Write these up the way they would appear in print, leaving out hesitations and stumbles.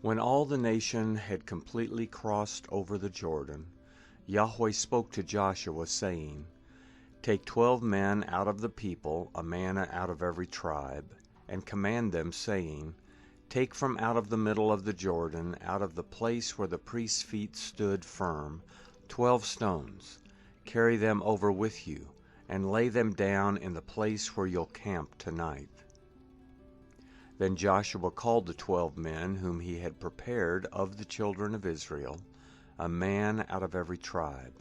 When all the nation had completely crossed over the Jordan, Yahweh spoke to Joshua, saying, Take 12 men out of the people, a man out of every tribe, and command them, saying, Take from out of the middle of the Jordan, out of the place where the priest's feet stood firm, 12 stones. Carry them over with you, and lay them down in the place where you'll camp tonight. Then Joshua called the 12 men whom he had prepared of the children of Israel, a man out of every tribe.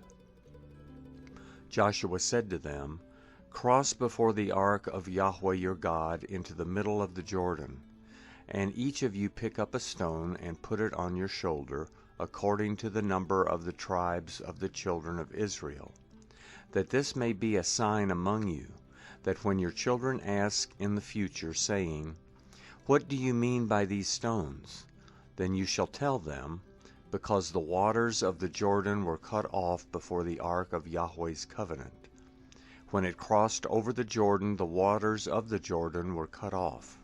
Joshua said to them, Cross before the ark of Yahweh your God into the middle of the Jordan, and each of you pick up a stone and put it on your shoulder, according to the number of the tribes of the children of Israel, that this may be a sign among you, that when your children ask in the future, saying, What do you mean by these stones? Then you shall tell them, Because the waters of the Jordan were cut off before the ark of Yahweh's covenant. When it crossed over the Jordan, the waters of the Jordan were cut off.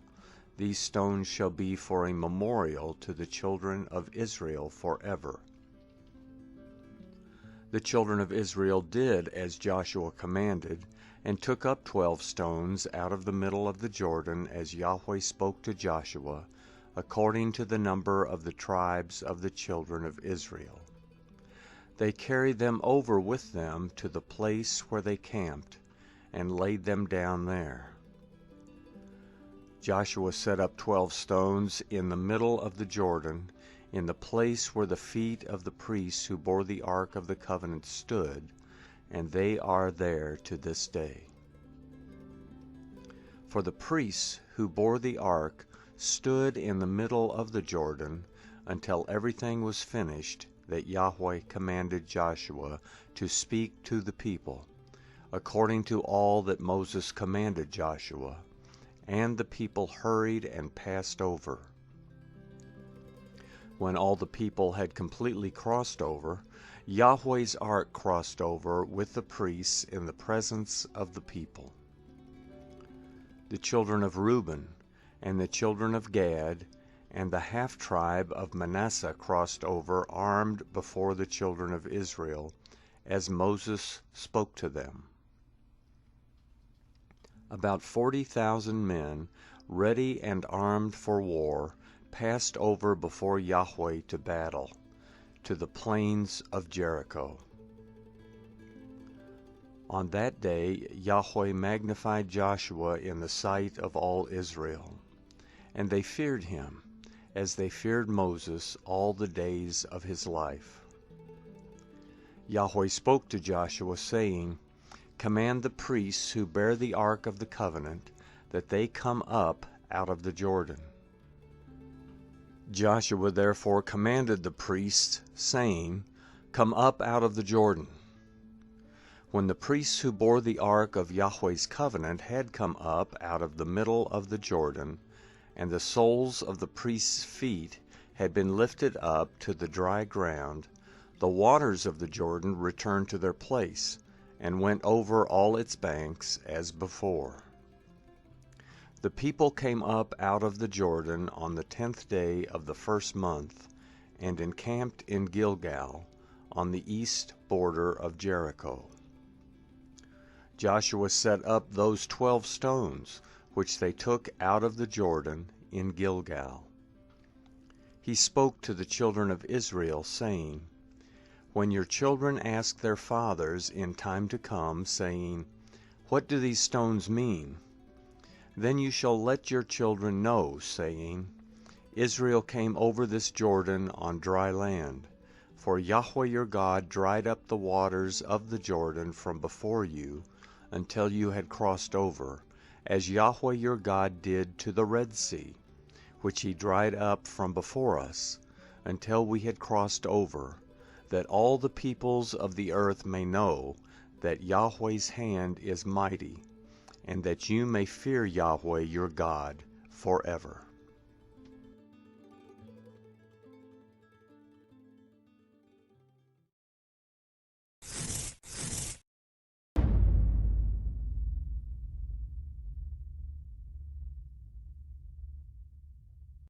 These stones shall be for a memorial to the children of Israel forever. The children of Israel did as Joshua commanded, and took up 12 stones out of the middle of the Jordan, as Yahweh spoke to Joshua, according to the number of the tribes of the children of Israel. They carried them over with them to the place where they camped, and laid them down there. Joshua set up 12 stones in the middle of the Jordan, in the place where the feet of the priests who bore the ark of the covenant stood, and they are there to this day. For the priests who bore the ark stood in the middle of the Jordan until everything was finished that Yahweh commanded Joshua to speak to the people, according to all that Moses commanded Joshua, and the people hurried and passed over. When all the people had completely crossed over, Yahweh's ark crossed over with the priests in the presence of the people. The children of Reuben and the children of Gad and the half-tribe of Manasseh crossed over armed before the children of Israel, as Moses spoke to them. About 40,000 men, ready and armed for war, passed over before Yahweh to battle, to the plains of Jericho. On that day Yahweh magnified Joshua in the sight of all Israel, and they feared him, as they feared Moses all the days of his life. Yahweh spoke to Joshua, saying, Command the priests who bear the ark of the covenant, that they come up out of the Jordan. Joshua therefore commanded the priests, saying, Come up out of the Jordan. When the priests who bore the ark of Yahweh's covenant had come up out of the middle of the Jordan, and the soles of the priests' feet had been lifted up to the dry ground, the waters of the Jordan returned to their place, and went over all its banks as before. The people came up out of the Jordan on the 10th day of the first month, and encamped in Gilgal, on the east border of Jericho. Joshua set up those 12 stones, which they took out of the Jordan in Gilgal. He spoke to the children of Israel, saying, When your children ask their fathers in time to come, saying, What do these stones mean? Then you shall let your children know, saying, Israel came over this Jordan on dry land, for Yahweh your God dried up the waters of the Jordan from before you until you had crossed over, as Yahweh your God did to the Red Sea, which he dried up from before us, until we had crossed over, that all the peoples of the earth may know that Yahweh's hand is mighty, and that you may fear Yahweh your God forever.